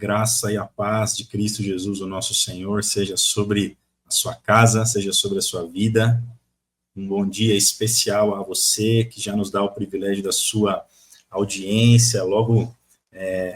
graça e a paz de Cristo Jesus, o nosso Senhor, seja sobre a sua casa, seja sobre a sua vida. Um bom dia especial a você, que já nos dá o privilégio da sua audiência, logo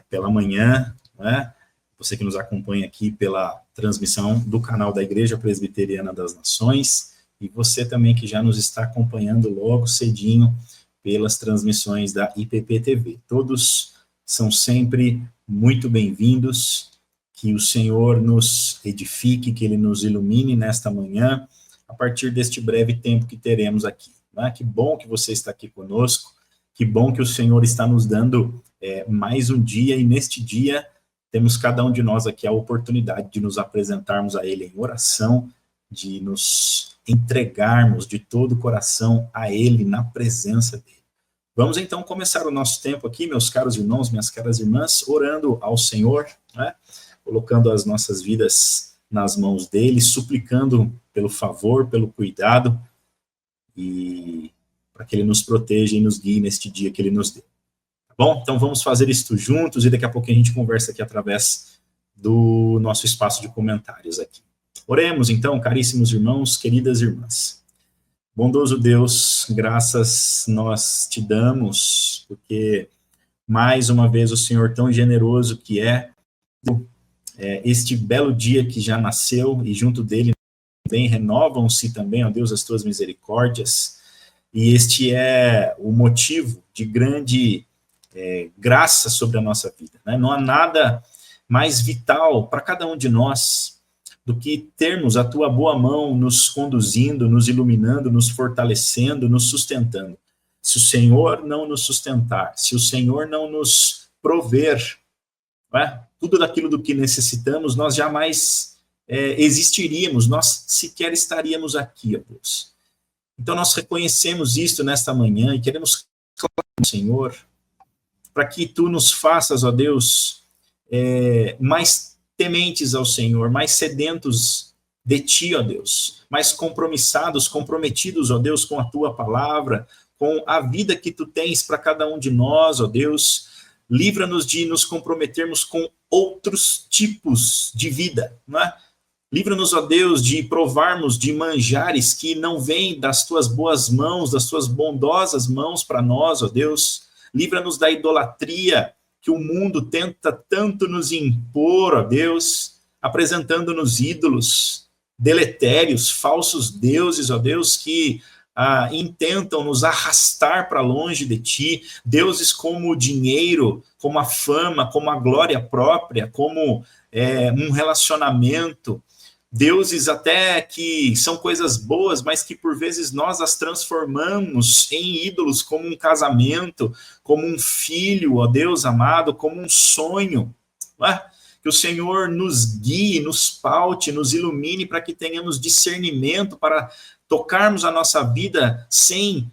pela manhã, né? Você que nos acompanha aqui pela transmissão do canal da Igreja Presbiteriana das Nações, e você também que já nos está acompanhando logo cedinho pelas transmissões da IPP TV. Todos são sempre muito bem-vindos, que o Senhor nos edifique, que Ele nos ilumine nesta manhã, a partir deste breve tempo que teremos aqui. Né? Que bom que você está aqui conosco, que bom que o Senhor está nos dando mais um dia, e neste dia temos cada um de nós aqui a oportunidade de nos apresentarmos a Ele em oração, de nos entregarmos de todo o coração a Ele, na presença dEle. Vamos então começar o nosso tempo aqui, meus caros irmãos, minhas caras irmãs, orando ao Senhor, né? Colocando as nossas vidas nas mãos dEle, suplicando pelo favor, pelo cuidado, e para que Ele nos proteja e nos guie neste dia que Ele nos deu. Tá bom? Então vamos fazer isto juntos, e daqui a pouco a gente conversa aqui através do nosso espaço de comentários aqui. Oremos então, caríssimos irmãos, queridas irmãs. Bondoso Deus, graças nós te damos, porque mais uma vez o Senhor tão generoso que este belo dia que já nasceu, e junto dele também renovam-se também, ó Deus, as tuas misericórdias, e este é o motivo de grande graça sobre a nossa vida, né? Não há nada mais vital para cada um de nós do que termos a tua boa mão nos conduzindo, nos iluminando, nos fortalecendo, nos sustentando. Se o Senhor não nos sustentar, se o Senhor não nos prover, né, tudo daquilo do que necessitamos, nós jamais existiríamos, nós sequer estaríamos aqui, ó Deus. Então nós reconhecemos isto nesta manhã e queremos clamar ao Senhor para que tu nos faças, ó Deus, mais tementes ao Senhor, mais sedentos de ti, ó Deus, mais comprometidos, ó Deus, com a tua palavra, com a vida que tu tens para cada um de nós, ó Deus. Livra-nos de nos comprometermos com outros tipos de vida, não é? Livra-nos, ó Deus, de provarmos de manjares que não vêm das tuas boas mãos, das tuas bondosas mãos para nós, ó Deus. Livra-nos da idolatria que o mundo tenta tanto nos impor, ó Deus, apresentando-nos ídolos deletérios, falsos deuses, ó Deus, que intentam nos arrastar para longe de ti, deuses como o dinheiro, como a fama, como a glória própria, como um relacionamento, deuses até que são coisas boas, mas que por vezes nós as transformamos em ídolos, como um casamento, como um filho, ó Deus amado, como um sonho. Que o Senhor nos guie, nos paute, nos ilumine para que tenhamos discernimento para tocarmos a nossa vida sem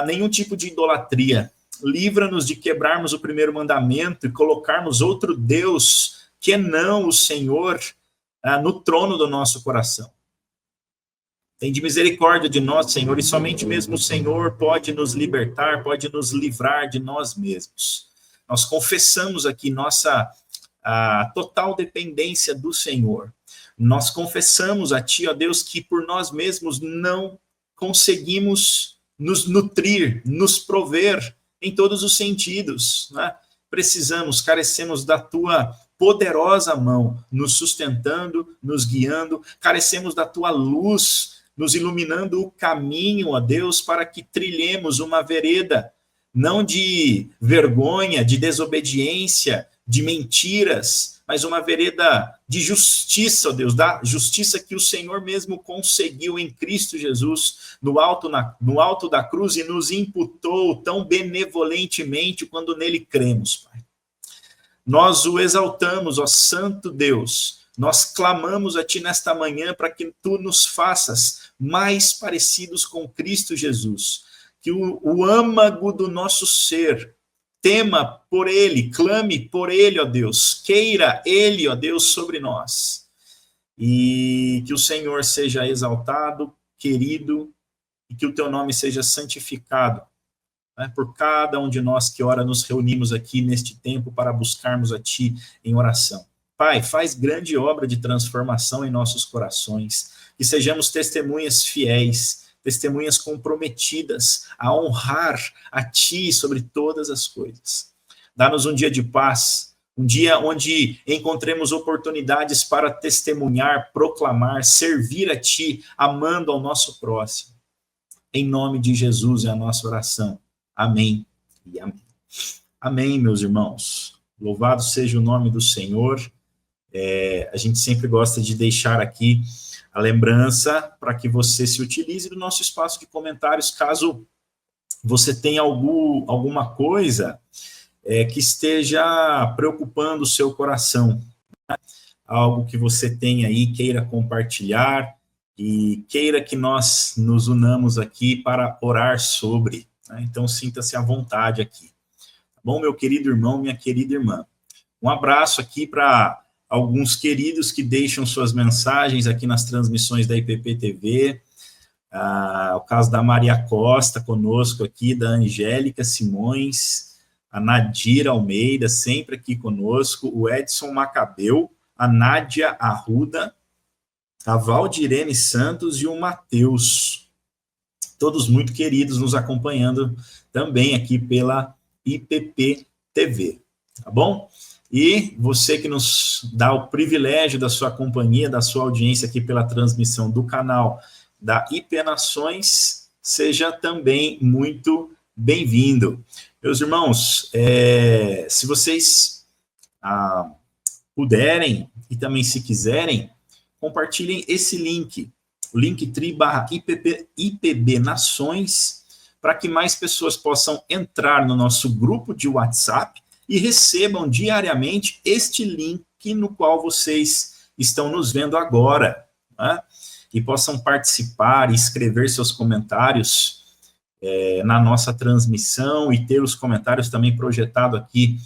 nenhum tipo de idolatria. Livra-nos de quebrarmos o primeiro mandamento e colocarmos outro Deus que não o Senhor no trono do nosso coração. Tem de misericórdia de nós, Senhor, e somente mesmo o Senhor pode nos libertar, pode nos livrar de nós mesmos. Nós confessamos aqui nossa total dependência do Senhor. Nós confessamos a Ti, ó Deus, que por nós mesmos não conseguimos nos nutrir, nos prover em todos os sentidos, né? Precisamos, carecemos da Tua poderosa mão, nos sustentando, nos guiando, carecemos da Tua luz, nos iluminando o caminho, ó Deus, para que trilhemos uma vereda, não de vergonha, de desobediência, de mentiras, mas uma vereda de justiça, ó Deus, da justiça que o Senhor mesmo conseguiu em Cristo Jesus, no alto da cruz, e nos imputou tão benevolentemente quando nele cremos, Pai. Nós o exaltamos, ó Santo Deus, nós clamamos a Ti nesta manhã para que Tu nos faças mais parecidos com Cristo Jesus, que o âmago do nosso ser tema por Ele, clame por Ele, ó Deus, queira Ele, ó Deus, sobre nós, e que o Senhor seja exaltado, querido, e que o Teu nome seja santificado, né, por cada um de nós que ora nos reunimos aqui neste tempo para buscarmos a Ti em oração. Pai, faz grande obra de transformação em nossos corações, que sejamos testemunhas fiéis, testemunhas comprometidas a honrar a Ti sobre todas as coisas. Dá-nos um dia de paz, um dia onde encontremos oportunidades para testemunhar, proclamar, servir a Ti, amando ao nosso próximo. Em nome de Jesus é a nossa oração. Amém e amém. Amém, meus irmãos. Louvado seja o nome do Senhor. A gente sempre gosta de deixar aqui a lembrança para que você se utilize do nosso espaço de comentários, caso você tenha alguma coisa que esteja preocupando o seu coração, né? Algo que você tenha aí, queira compartilhar e queira que nós nos unamos aqui para orar sobre, né? Então, sinta-se à vontade aqui. Tá bom, meu querido irmão, minha querida irmã? Um abraço aqui para alguns queridos que deixam suas mensagens aqui nas transmissões da IPP TV, o caso da Maria Costa conosco aqui, da Angélica Simões, a Nadira Almeida, sempre aqui conosco, o Edson Macabeu, a Nádia Arruda, a Valdirene Santos e o Matheus, todos muito queridos nos acompanhando também aqui pela IPP TV, tá bom? E você que nos dá o privilégio da sua companhia, da sua audiência aqui pela transmissão do canal da IP Nações, seja também muito bem-vindo. Meus irmãos, se vocês puderem e também se quiserem, compartilhem esse link, o Linktree/IPB Nações, para que mais pessoas possam entrar no nosso grupo de WhatsApp e recebam diariamente este link no qual vocês estão nos vendo agora, né? E possam participar e escrever seus comentários na nossa transmissão e ter os comentários também projetados aqui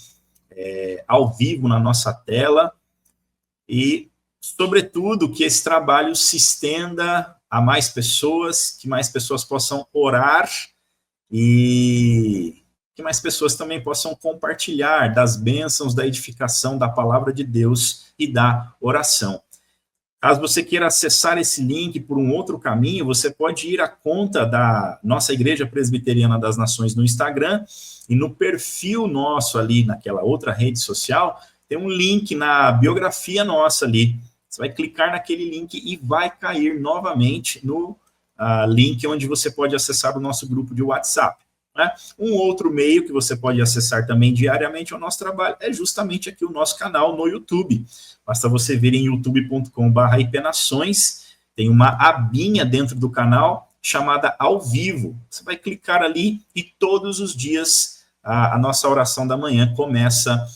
ao vivo na nossa tela e, sobretudo, que esse trabalho se estenda a mais pessoas, que mais pessoas possam orar e que mais pessoas também possam compartilhar das bênçãos, da edificação, da palavra de Deus e da oração. Caso você queira acessar esse link por um outro caminho, você pode ir à conta da nossa Igreja Presbiteriana das Nações no Instagram, e no perfil nosso ali, naquela outra rede social, tem um link na biografia nossa ali. Você vai clicar naquele link e vai cair novamente no link onde você pode acessar o nosso grupo de WhatsApp. Né? Um outro meio que você pode acessar também diariamente ao nosso trabalho é justamente aqui o nosso canal no YouTube. Basta você vir em youtube.com/IPNações, tem uma abinha dentro do canal chamada Ao Vivo. Você vai clicar ali e todos os dias a nossa oração da manhã começa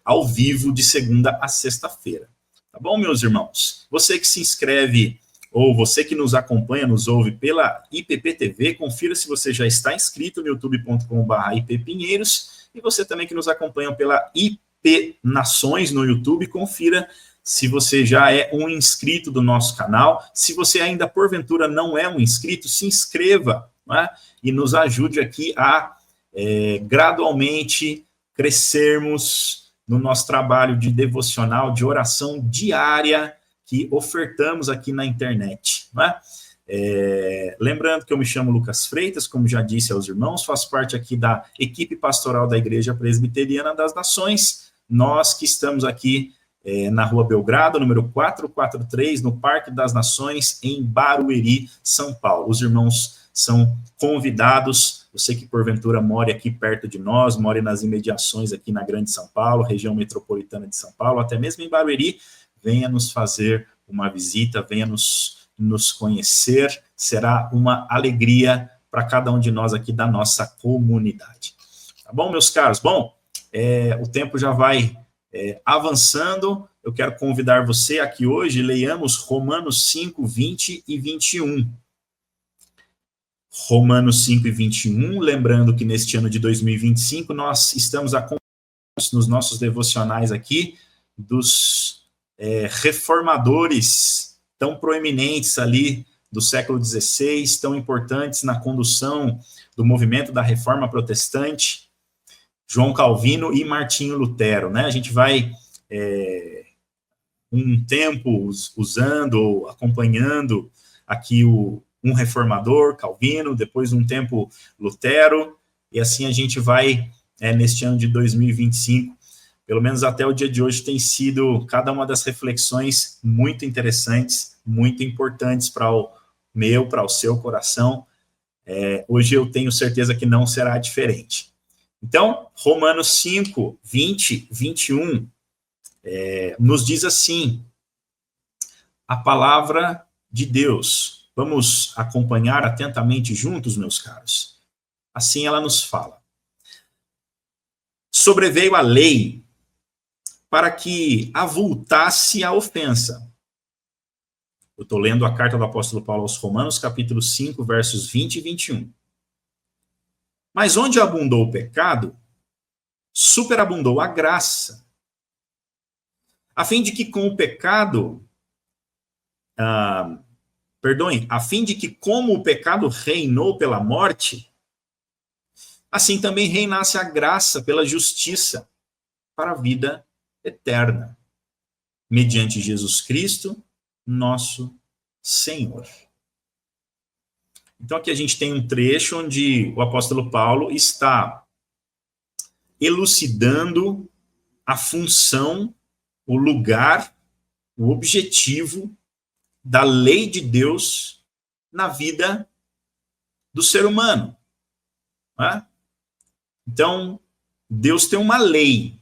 ao vivo de segunda a sexta-feira. Tá bom, meus irmãos? Você que se inscreve ou você que nos acompanha, nos ouve pela IPP TV, confira se você já está inscrito no youtube.com/IPPinheiros, e você também que nos acompanha pela IP Nações no YouTube, confira se você já é um inscrito do nosso canal. Se você ainda, porventura, não é um inscrito, se inscreva, né? E nos ajude aqui a gradualmente crescermos no nosso trabalho de devocional, de oração diária, que ofertamos aqui na internet, né? Lembrando que eu me chamo Lucas Freitas, como já disse aos irmãos, faço parte aqui da equipe pastoral da Igreja Presbiteriana das Nações, nós que estamos aqui na Rua Belgrado, número 443, no Parque das Nações, em Barueri, São Paulo. Os irmãos são convidados, você que porventura mora aqui perto de nós, mora nas imediações aqui na Grande São Paulo, região metropolitana de São Paulo, até mesmo em Barueri, venha nos fazer uma visita, venha nos conhecer, será uma alegria para cada um de nós aqui da nossa comunidade. Tá bom, meus caros? Bom, o tempo já vai avançando, eu quero convidar você aqui hoje, leiamos Romanos 5, 20 e 21. Romanos 5 e 21, lembrando que neste ano de 2025 nós estamos nos nossos devocionais aqui dos reformadores tão proeminentes ali do século XVI, tão importantes na condução do movimento da Reforma Protestante, João Calvino e Martinho Lutero, né? A gente vai um tempo usando ou acompanhando aqui um reformador, Calvino, depois um tempo Lutero, e assim a gente vai, neste ano de 2025, pelo menos até o dia de hoje, tem sido cada uma das reflexões muito interessantes, muito importantes para o meu, para o seu coração. Hoje eu tenho certeza que não será diferente. Então, Romanos 5, 20, 21, nos diz assim, a palavra de Deus. Vamos acompanhar atentamente juntos, meus caros. Assim ela nos fala. Sobreveio a lei para que avultasse a ofensa. Eu estou lendo a carta do apóstolo Paulo aos Romanos, capítulo 5, versos 20 e 21. Mas onde abundou o pecado, superabundou a graça, a fim de que com o pecado, a fim de que como o pecado reinou pela morte, assim também reinasse a graça pela justiça para a vida eterna, mediante Jesus Cristo, nosso Senhor. Então aqui a gente tem um trecho onde o apóstolo Paulo está elucidando a função, o lugar, o objetivo da lei de Deus na vida do ser humano. Né? Então, Deus tem uma lei.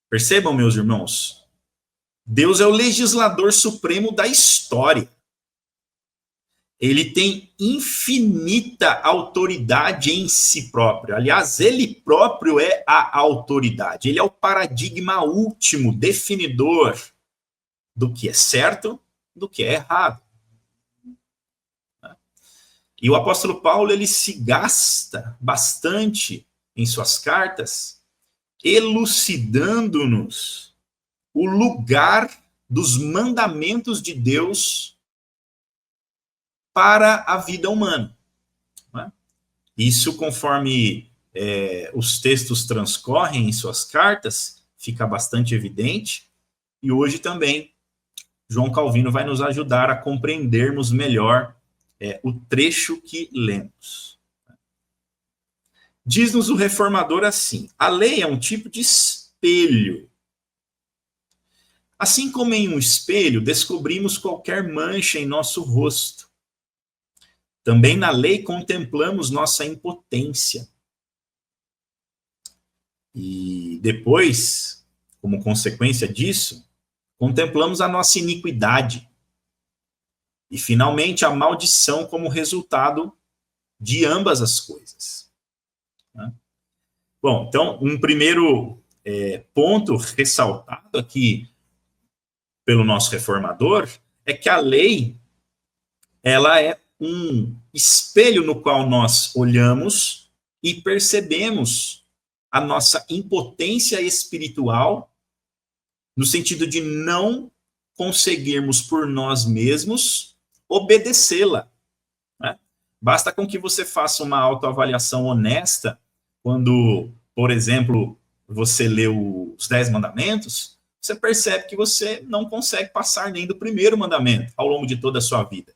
Percebam, meus irmãos? Deus é o legislador supremo da história. Ele tem infinita autoridade em si próprio. Aliás, ele próprio é a autoridade. Ele é o paradigma último, definidor do que é certo, do que é errado. E o apóstolo Paulo, ele se gasta bastante em suas cartas, elucidando-nos o lugar dos mandamentos de Deus para a vida humana. Isso, conforme os textos transcorrem em suas cartas, fica bastante evidente, e hoje também João Calvino vai nos ajudar a compreendermos melhor o trecho que lemos. Diz-nos o reformador assim: a lei é um tipo de espelho. Assim como em um espelho descobrimos qualquer mancha em nosso rosto, também na lei contemplamos nossa impotência. E depois, como consequência disso, contemplamos a nossa iniquidade. E, finalmente, a maldição como resultado de ambas as coisas. Bom, então, um primeiro ponto ressaltado aqui pelo nosso reformador é que a lei, ela é um espelho no qual nós olhamos e percebemos a nossa impotência espiritual, no sentido de não conseguirmos por nós mesmos obedecê-la. Né? Basta com que você faça uma autoavaliação honesta quando, por exemplo, você lê os 10 mandamentos, você percebe que você não consegue passar nem do primeiro mandamento ao longo de toda a sua vida.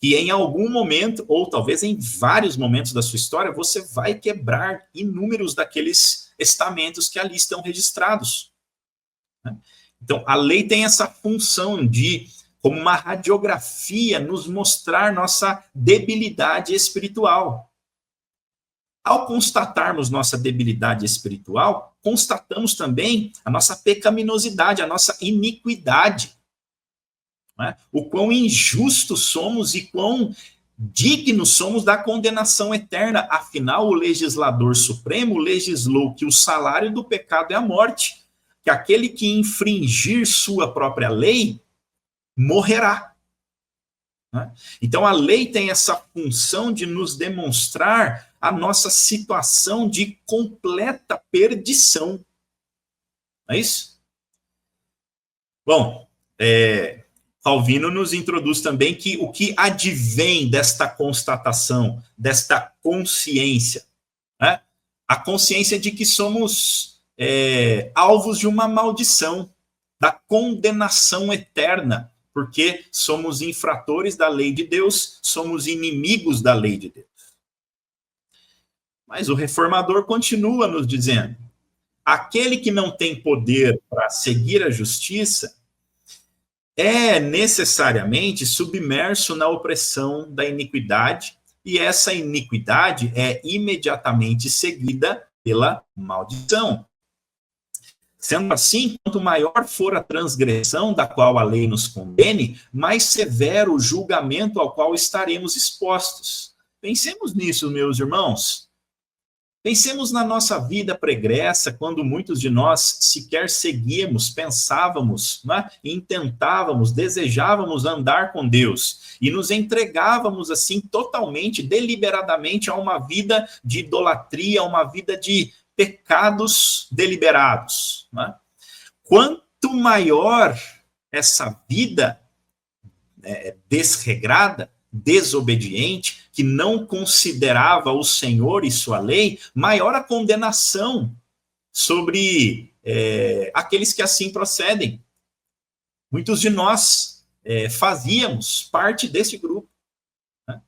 E em algum momento, ou talvez em vários momentos da sua história, você vai quebrar inúmeros daqueles estamentos que ali estão registrados. Então, a lei tem essa função de, como uma radiografia, nos mostrar nossa debilidade espiritual. Ao constatarmos nossa debilidade espiritual, constatamos também a nossa pecaminosidade, a nossa iniquidade. Né? O quão injustos somos e quão dignos somos da condenação eterna. Afinal, o legislador supremo legislou que o salário do pecado é a morte, que aquele que infringir sua própria lei morrerá. Né? Então, a lei tem essa função de nos demonstrar a nossa situação de completa perdição. Não é isso? Bom, Calvino nos introduz também que o que advém desta constatação, desta consciência, né? A consciência de que somos alvos de uma maldição, da condenação eterna, porque somos infratores da lei de Deus, somos inimigos da lei de Deus. Mas o reformador continua nos dizendo: aquele que não tem poder para seguir a justiça é necessariamente submerso na opressão da iniquidade, e essa iniquidade é imediatamente seguida pela maldição. Sendo assim, quanto maior for a transgressão da qual a lei nos condene, mais severo o julgamento ao qual estaremos expostos. Pensemos nisso, meus irmãos. Pensemos na nossa vida pregressa, quando muitos de nós sequer seguíamos, pensávamos, né, intentávamos, desejávamos andar com Deus e nos entregávamos assim totalmente, deliberadamente a uma vida de idolatria, a uma vida de pecados deliberados. Né? Quanto maior essa vida desregrada, desobediente, que não considerava o Senhor e sua lei, maior a condenação sobre aqueles que assim procedem. Muitos de nós fazíamos parte desse grupo. Né?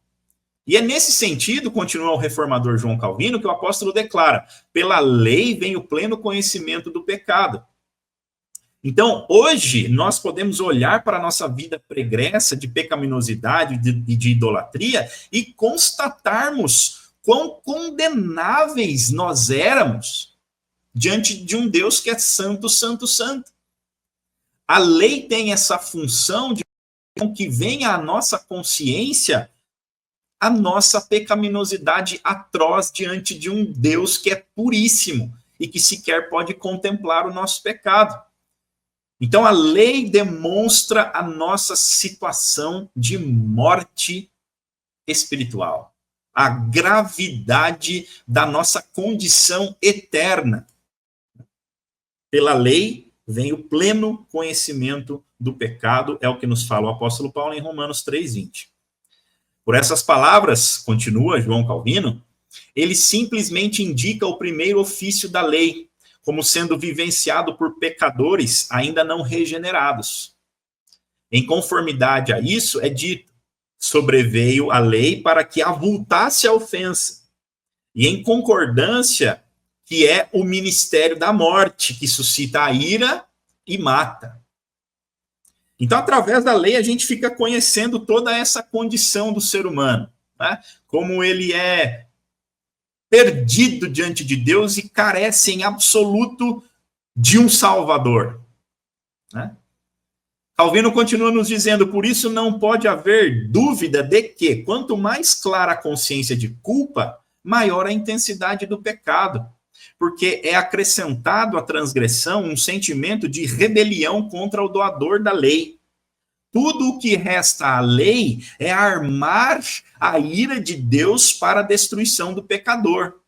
E é nesse sentido, continua o reformador João Calvino, que o apóstolo declara: pela lei vem o pleno conhecimento do pecado. Então, hoje, nós podemos olhar para a nossa vida pregressa de pecaminosidade e de idolatria e constatarmos quão condenáveis nós éramos diante de um Deus que é santo, santo, santo. A lei tem essa função de que venha à nossa consciência a nossa pecaminosidade atroz diante de um Deus que é puríssimo e que sequer pode contemplar o nosso pecado. Então, a lei demonstra a nossa situação de morte espiritual, a gravidade da nossa condição eterna. Pela lei vem o pleno conhecimento do pecado, é o que nos fala o apóstolo Paulo em Romanos 3:20. Por essas palavras, continua João Calvino, ele simplesmente indica o primeiro ofício da lei, como sendo vivenciado por pecadores ainda não regenerados. Em conformidade a isso, é dito: sobreveio a lei para que avultasse a ofensa, e em concordância que é o ministério da morte, que suscita a ira e mata. Então, através da lei, a gente fica conhecendo toda essa condição do ser humano, né? Como ele é perdido diante de Deus e carece em absoluto de um Salvador. Né? Calvino continua nos dizendo: por isso não pode haver dúvida de que, quanto mais clara a consciência de culpa, maior a intensidade do pecado, porque é acrescentado à transgressão um sentimento de rebelião contra o doador da lei. Tudo o que resta à lei é armar a ira de Deus para a destruição do pecador.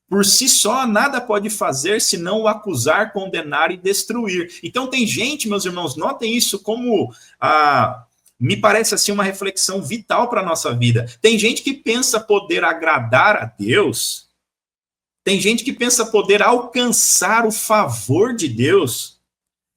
Por si só, nada pode fazer senão o acusar, condenar e destruir. Então tem gente, meus irmãos, notem isso como, me parece assim uma reflexão vital para a nossa vida. Tem gente que pensa poder agradar a Deus, tem gente que pensa poder alcançar o favor de Deus,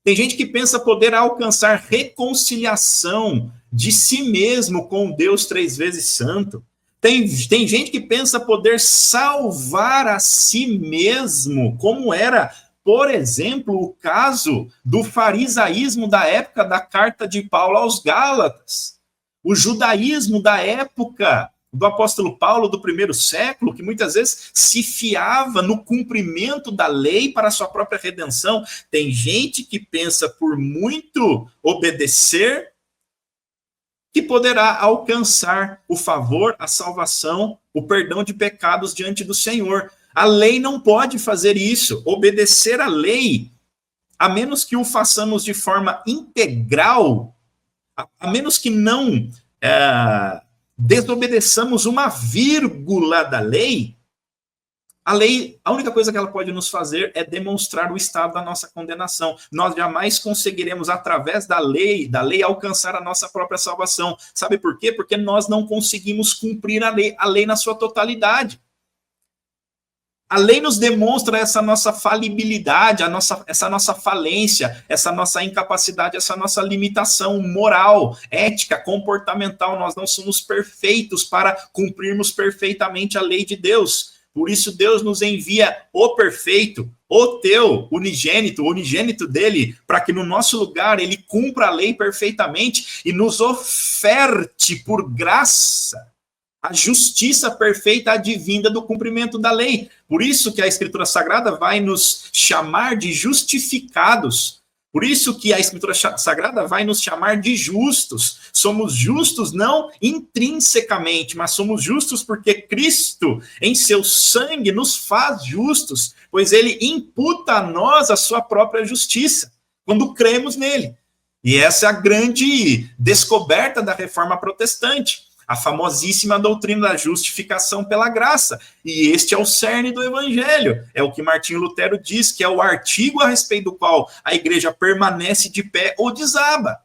tem gente que pensa poder alcançar reconciliação de si mesmo com Deus 3 vezes santo. Tem gente que pensa poder salvar a si mesmo, como era, por exemplo, o caso do farisaísmo da época da carta de Paulo aos Gálatas. O judaísmo da época do apóstolo Paulo do primeiro século, que muitas vezes se fiava no cumprimento da lei para a sua própria redenção. Tem gente que pensa por muito obedecer que poderá alcançar o favor, a salvação, o perdão de pecados diante do Senhor. A lei não pode fazer isso. Obedecer à lei, a menos que o façamos de forma integral, a menos que não desobedeçamos uma vírgula da lei, a lei, a única coisa que ela pode nos fazer é demonstrar o estado da nossa condenação. Nós jamais conseguiremos, através da lei, alcançar a nossa própria salvação. Sabe por quê? Porque nós não conseguimos cumprir a lei na sua totalidade. A lei nos demonstra essa nossa falibilidade, essa nossa falência, essa nossa incapacidade, essa nossa limitação moral, ética, comportamental. Nós não somos perfeitos para cumprirmos perfeitamente a lei de Deus. Por isso Deus nos envia o perfeito, o teu unigênito, o unigênito dele, para que no nosso lugar ele cumpra a lei perfeitamente e nos oferte por graça a justiça perfeita advinda do cumprimento da lei. Por isso que a Escritura Sagrada vai nos chamar de justificados. Por isso que a Escritura Sagrada vai nos chamar de justos. Somos justos não intrinsecamente, mas somos justos porque Cristo, em seu sangue, nos faz justos, pois ele imputa a nós a sua própria justiça, quando cremos nele. E essa é a grande descoberta da Reforma Protestante, a famosíssima doutrina da justificação pela graça. E este é o cerne do evangelho. É o que Martinho Lutero diz, que é o artigo a respeito do qual a igreja permanece de pé ou desaba.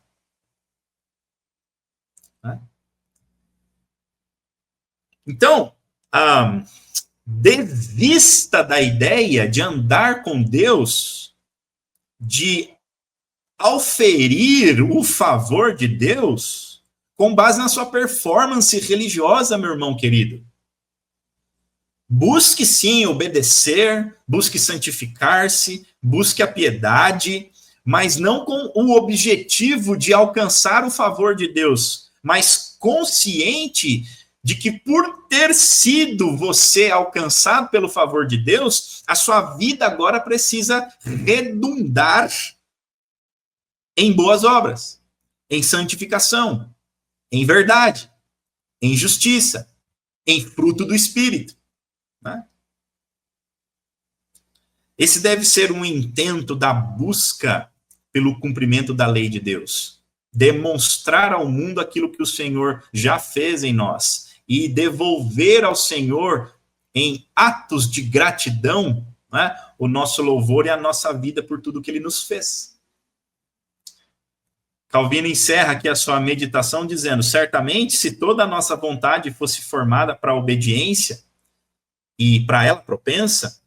Então, desista da ideia de andar com Deus, de auferir o favor de Deus com base na sua performance religiosa, meu irmão querido. Busque sim obedecer, busque santificar-se, busque a piedade, mas não com o objetivo de alcançar o favor de Deus, mas consciente de que por ter sido você alcançado pelo favor de Deus, a sua vida agora precisa redundar em boas obras, em santificação, em verdade, em justiça, em fruto do Espírito. Né? Esse deve ser um intento da busca pelo cumprimento da lei de Deus. Demonstrar ao mundo aquilo que o Senhor já fez em nós e devolver ao Senhor, em atos de gratidão, né, o nosso louvor e a nossa vida por tudo que Ele nos fez. Calvino encerra aqui a sua meditação dizendo: certamente, se toda a nossa vontade fosse formada para a obediência e para ela propensa,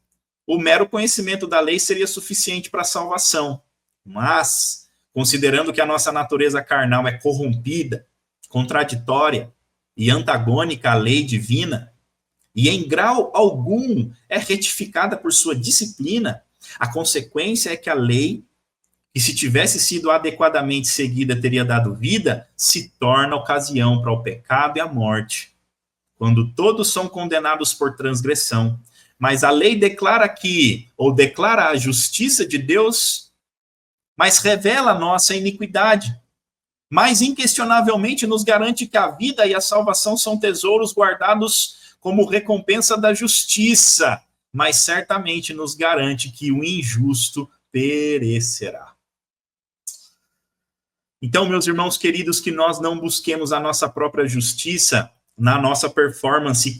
o mero conhecimento da lei seria suficiente para a salvação. Mas, considerando que a nossa natureza carnal é corrompida, contraditória e antagônica à lei divina, e em grau algum é retificada por sua disciplina, a consequência é que a lei, que se tivesse sido adequadamente seguida teria dado vida, se torna ocasião para o pecado e a morte, quando todos são condenados por transgressão. Mas a lei declara a justiça de Deus, mas revela a nossa iniquidade. Mas inquestionavelmente nos garante que a vida e a salvação são tesouros guardados como recompensa da justiça, mas certamente nos garante que o injusto perecerá. Então, meus irmãos queridos, que nós não busquemos a nossa própria justiça na nossa performance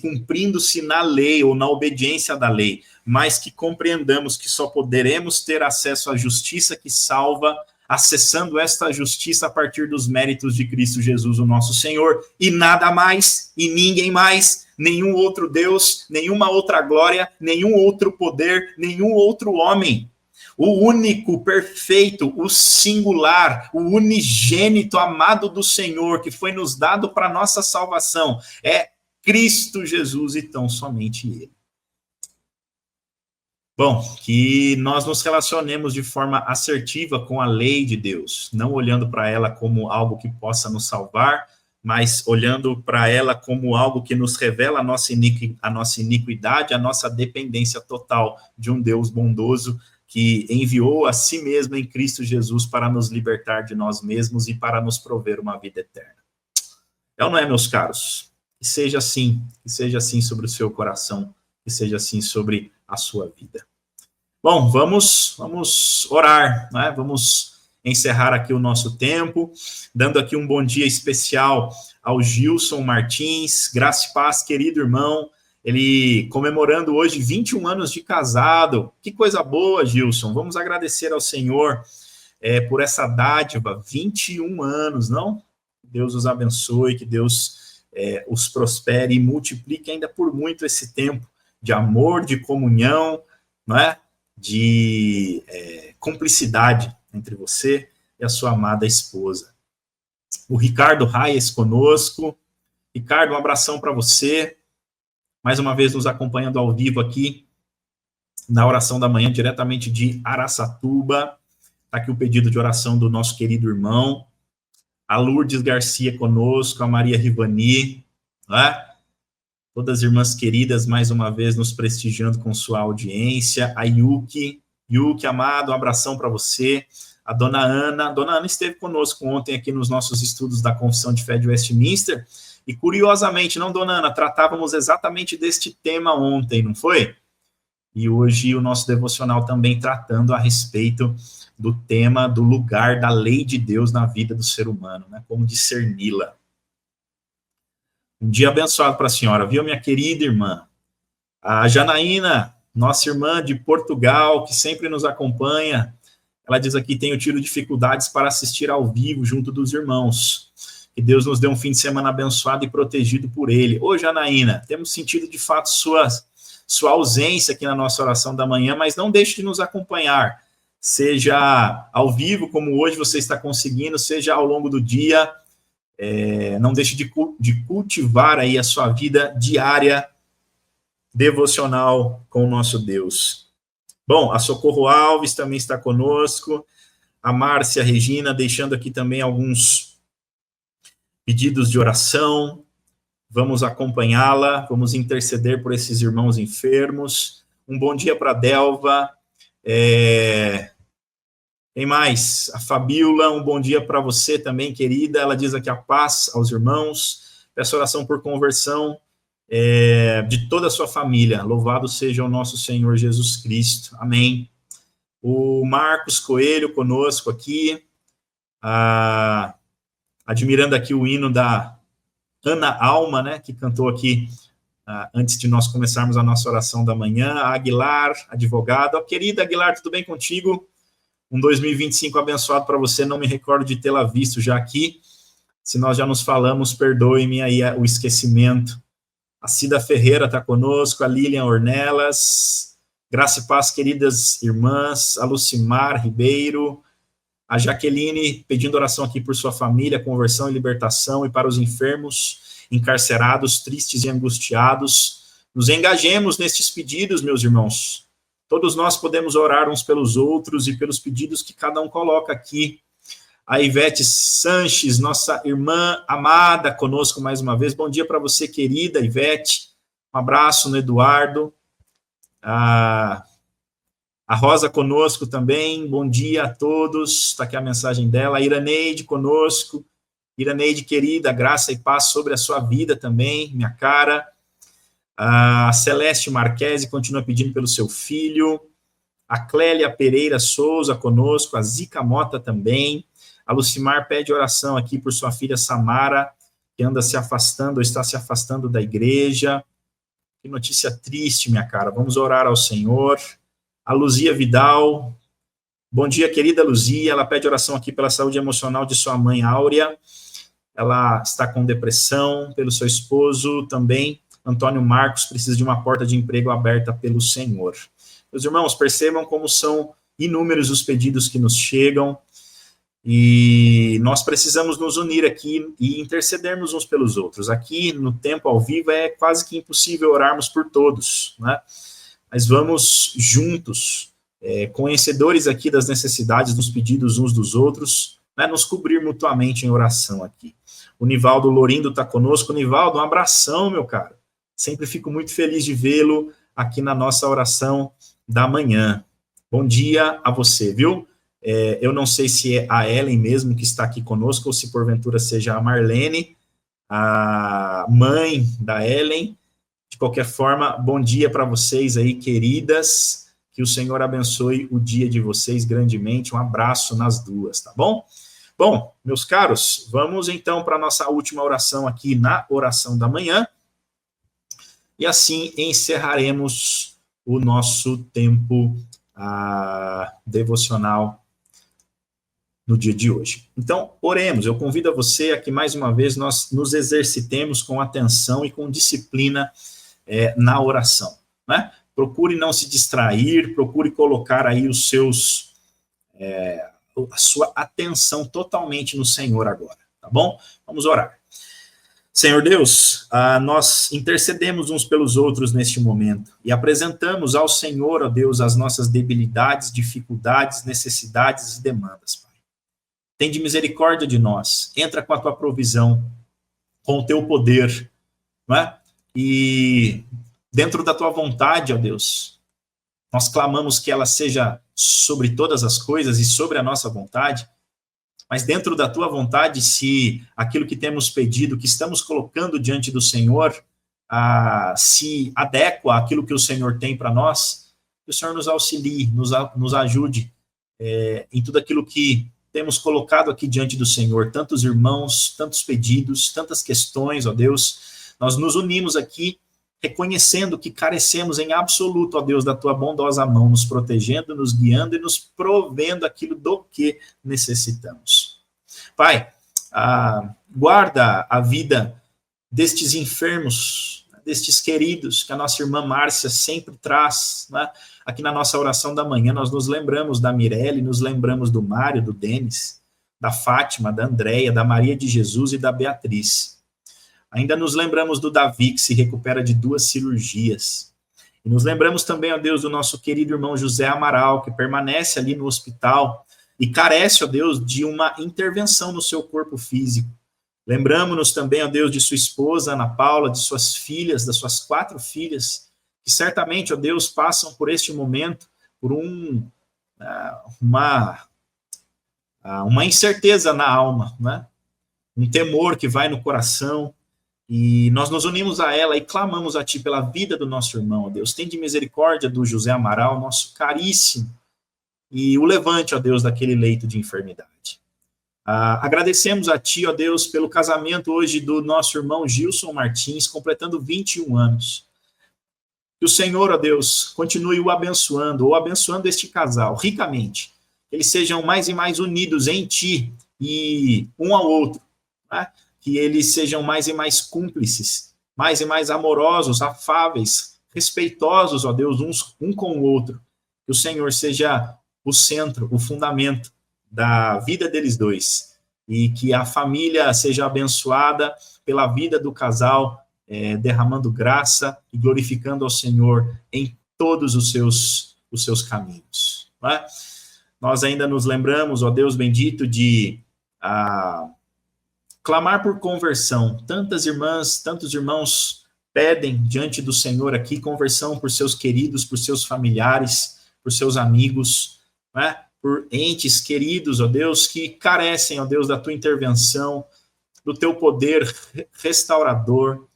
cumprindo-se na lei ou na obediência da lei, mas que compreendamos que só poderemos ter acesso à justiça que salva acessando esta justiça a partir dos méritos de Cristo Jesus, o nosso Senhor, e nada mais, e ninguém mais, nenhum outro Deus, nenhuma outra glória, nenhum outro poder, nenhum outro homem. O único, perfeito, o singular, o unigênito amado do Senhor, que foi nos dado para nossa salvação, é Cristo Jesus e tão somente Ele. Bom, que nós nos relacionemos de forma assertiva com a lei de Deus, não olhando para ela como algo que possa nos salvar, mas olhando para ela como algo que nos revela a nossa iniquidade, a nossa dependência total de um Deus bondoso, que enviou a si mesmo em Cristo Jesus para nos libertar de nós mesmos e para nos prover uma vida eterna. É ou não é, meus caros? Que seja assim sobre o seu coração, que seja assim sobre a sua vida. Bom, vamos orar, né? Vamos encerrar aqui o nosso tempo, dando aqui um bom dia especial ao Gilson Martins, graça e paz, querido irmão, ele comemorando hoje 21 anos de casado. Que coisa boa, Gilson. Vamos agradecer ao Senhor por essa dádiva, 21 anos, não? Deus os abençoe, que Deus os prospere e multiplique ainda por muito esse tempo de amor, de comunhão, não é? De cumplicidade entre você e a sua amada esposa. O Ricardo Raies conosco. Ricardo, um abração para você. Mais uma vez nos acompanhando ao vivo aqui na oração da manhã, diretamente de Araçatuba. Está aqui o pedido de oração do nosso querido irmão. A Lourdes Garcia conosco, a Maria Rivani, né? Todas as irmãs queridas, mais uma vez, nos prestigiando com sua audiência. A Yuki, amado, um abração para você. A Dona Ana esteve conosco ontem aqui nos nossos estudos da Confissão de Fé de Westminster, e curiosamente, não, Dona Ana, tratávamos exatamente deste tema ontem, não foi? E hoje o nosso devocional também tratando a respeito do tema do lugar da lei de Deus na vida do ser humano, né? Como discerni-la. Um dia abençoado para a senhora, viu, minha querida irmã? A Janaína, nossa irmã de Portugal, que sempre nos acompanha, ela diz aqui: tenho tido dificuldades para assistir ao vivo junto dos irmãos. Que Deus nos dê um fim de semana abençoado e protegido por ele. Ô, Janaína, temos sentido de fato sua ausência aqui na nossa oração da manhã, mas não deixe de nos acompanhar, seja ao vivo, como hoje você está conseguindo, seja ao longo do dia. Não deixe de cultivar aí a sua vida diária devocional com o nosso Deus. Bom, a Socorro Alves também está conosco, a Márcia Regina deixando aqui também alguns pedidos de oração. Vamos acompanhá-la, vamos interceder por esses irmãos enfermos. Um bom dia para a Delva. Tem mais? A Fabiola, um bom dia para você também, querida. Ela diz aqui: a paz aos irmãos. Peço oração por conversão de toda a sua família. Louvado seja o nosso Senhor Jesus Cristo. Amém. O Marcos Coelho conosco aqui. Admirando aqui o hino da Ana Alma, né, que cantou aqui antes de nós começarmos a nossa oração da manhã. A Aguilar, advogada. Querida Aguilar, tudo bem contigo? Um 2025 abençoado para você. Não me recordo de tê-la visto já aqui. Se nós já nos falamos, perdoe-me aí o esquecimento. A Cida Ferreira está conosco, a Lilian Ornelas, graça e paz, queridas irmãs, a Lucimar Ribeiro, a Jaqueline pedindo oração aqui por sua família, conversão e libertação, e para os enfermos, encarcerados, tristes e angustiados. Nos engajemos nestes pedidos, meus irmãos. Todos nós podemos orar uns pelos outros e pelos pedidos que cada um coloca aqui. A Ivete Sanches, nossa irmã amada, conosco mais uma vez. Bom dia para você, querida Ivete. Um abraço no Eduardo. A Rosa conosco também. Bom dia a todos. Está aqui a mensagem dela. A Iraneide conosco. Iraneide, querida, graça e paz sobre a sua vida também, minha cara. A Celeste Marquese continua pedindo pelo seu filho. A Clélia Pereira Souza conosco. A Zica Mota também. A Lucimar pede oração aqui por sua filha Samara, que anda se afastando, ou está se afastando da igreja. Que notícia triste, minha cara. Vamos orar ao Senhor. A Luzia Vidal. Bom dia, querida Luzia. Ela pede oração aqui pela saúde emocional de sua mãe, Áurea. Ela está com depressão. Pelo seu esposo também. Antônio Marcos precisa de uma porta de emprego aberta pelo Senhor. Meus irmãos, percebam como são inúmeros os pedidos que nos chegam, e nós precisamos nos unir aqui e intercedermos uns pelos outros. Aqui, no tempo ao vivo, é quase que impossível orarmos por todos, né? Mas vamos juntos, conhecedores aqui das necessidades, dos pedidos uns dos outros, né, nos cobrir mutuamente em oração aqui. O Nivaldo Lorindo está conosco. Nivaldo, um abração, meu caro. Sempre fico muito feliz de vê-lo aqui na nossa oração da manhã. Bom dia a você, viu? Eu não sei se é a Ellen mesmo que está aqui conosco, ou se porventura seja a Marlene, a mãe da Ellen. De qualquer forma, bom dia para vocês aí, queridas. Que o Senhor abençoe o dia de vocês grandemente. Um abraço nas duas, tá bom? Bom, meus caros, vamos então para a nossa última oração aqui na oração da manhã. E assim encerraremos o nosso tempo devocional no dia de hoje. Então, oremos. Eu convido a você a que, mais uma vez, nós nos exercitemos com atenção e com disciplina na oração, né? Procure não se distrair, procure colocar aí a sua atenção totalmente no Senhor agora, tá bom? Vamos orar. Senhor Deus, nós intercedemos uns pelos outros neste momento e apresentamos ao Senhor, ó Deus, as nossas debilidades, dificuldades, necessidades e demandas, Pai. Tende misericórdia de nós, entra com a tua provisão, com o teu poder, não é? E dentro da tua vontade, ó Deus, nós clamamos que ela seja sobre todas as coisas e sobre a nossa vontade, mas dentro da tua vontade, se aquilo que temos pedido, que estamos colocando diante do Senhor, se adequa àquilo que o Senhor tem para nós, que o Senhor nos auxilie, nos ajude em tudo aquilo que temos colocado aqui diante do Senhor, tantos irmãos, tantos pedidos, tantas questões, ó Deus, nós nos unimos aqui, reconhecendo que carecemos em absoluto, ó Deus, da tua bondosa mão, nos protegendo, nos guiando e nos provendo aquilo do que necessitamos. Pai, guarda a vida destes enfermos, destes queridos, que a nossa irmã Márcia sempre traz, né? Aqui na nossa oração da manhã, nós nos lembramos da Mirelle, nos lembramos do Mário, do Denis, da Fátima, da Andréia, da Maria de Jesus e da Beatriz. Ainda nos lembramos do Davi, que se recupera de 2 cirurgias. E nos lembramos também, ó Deus, do nosso querido irmão José Amaral, que permanece ali no hospital e carece, ó Deus, de uma intervenção no seu corpo físico. Lembramos-nos também, ó Deus, de sua esposa, Ana Paula, de suas filhas, das suas 4 filhas, que certamente, ó Deus, passam por este momento, por uma incerteza na alma, né? Um temor que vai no coração, e nós nos unimos a ela e clamamos a Ti pela vida do nosso irmão, ó Deus. Tende misericórdia do José Amaral, nosso caríssimo, e o levante, ó Deus, daquele leito de enfermidade. Agradecemos a Ti, ó Deus, pelo casamento hoje do nosso irmão Gilson Martins, completando 21 anos. Que o Senhor, ó Deus, continue o abençoando, ou abençoando este casal ricamente. Que eles sejam mais e mais unidos em Ti e um ao outro, né? Que eles sejam mais e mais cúmplices, mais e mais amorosos, afáveis, respeitosos, ó Deus, um com o outro. Que o Senhor seja o centro, o fundamento da vida deles dois. E que a família seja abençoada pela vida do casal, derramando graça e glorificando ao Senhor em todos os seus caminhos. Não é? Nós ainda nos lembramos, ó Deus bendito, de clamar por conversão. Tantas irmãs, tantos irmãos pedem diante do Senhor aqui conversão por seus queridos, por seus familiares, por seus amigos, né? Por entes queridos, ó Deus, que carecem, ó Deus, da tua intervenção, do teu poder restaurador,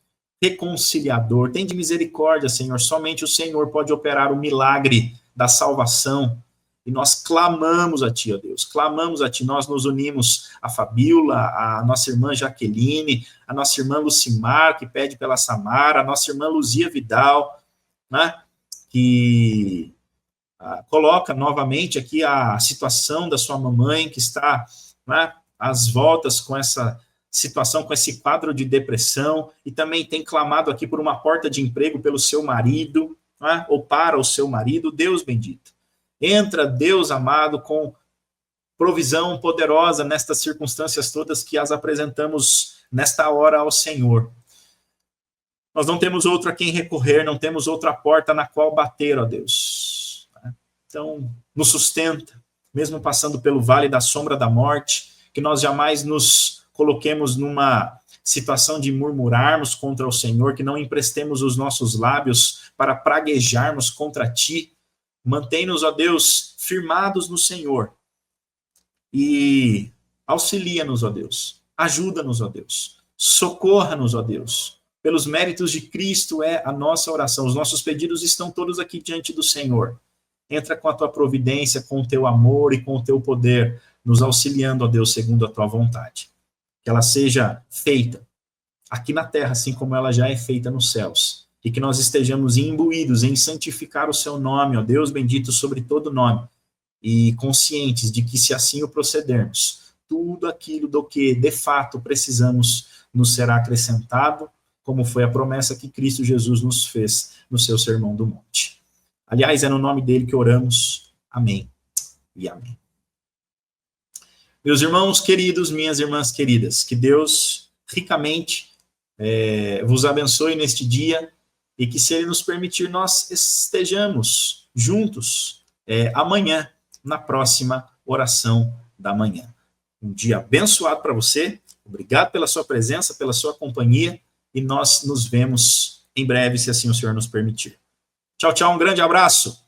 reconciliador. Tende misericórdia, Senhor. Somente o Senhor pode operar o milagre da salvação. E nós clamamos a Ti, ó Deus, clamamos a Ti. Nós nos unimos a Fabíola, a nossa irmã Jaqueline, a nossa irmã Lucimar, que pede pela Samara, a nossa irmã Luzia Vidal, né, que coloca novamente aqui a situação da sua mamãe, que está, né, às voltas com essa situação, com esse quadro de depressão, e também tem clamado aqui por uma porta de emprego pelo seu marido, né, ou para o seu marido. Deus bendito. Entra, Deus amado, com provisão poderosa nestas circunstâncias todas que as apresentamos nesta hora ao Senhor. Nós não temos outro a quem recorrer, não temos outra porta na qual bater, ó Deus. Então, nos sustenta, mesmo passando pelo vale da sombra da morte, que nós jamais nos coloquemos numa situação de murmurarmos contra o Senhor, que não emprestemos os nossos lábios para praguejarmos contra Ti. Mantém-nos, ó Deus, firmados no Senhor e auxilia-nos, ó Deus, ajuda-nos, ó Deus, socorra-nos, ó Deus, pelos méritos de Cristo é a nossa oração. Os nossos pedidos estão todos aqui diante do Senhor. Entra com a Tua providência, com o Teu amor e com o Teu poder, nos auxiliando, ó Deus, segundo a Tua vontade. Que ela seja feita aqui na terra, assim como ela já é feita nos céus. E que nós estejamos imbuídos em santificar o Seu nome, ó Deus bendito, sobre todo nome, e conscientes de que, se assim o procedermos, tudo aquilo do que, de fato, precisamos nos será acrescentado, como foi a promessa que Cristo Jesus nos fez no seu Sermão do Monte. Aliás, é no nome dele que oramos. Amém e amém. Meus irmãos queridos, minhas irmãs queridas, que Deus ricamente vos abençoe neste dia e que, se Ele nos permitir, nós estejamos juntos amanhã, na próxima oração da manhã. Um dia abençoado para você, obrigado pela sua presença, pela sua companhia, e nós nos vemos em breve, se assim o Senhor nos permitir. Tchau, tchau, um grande abraço.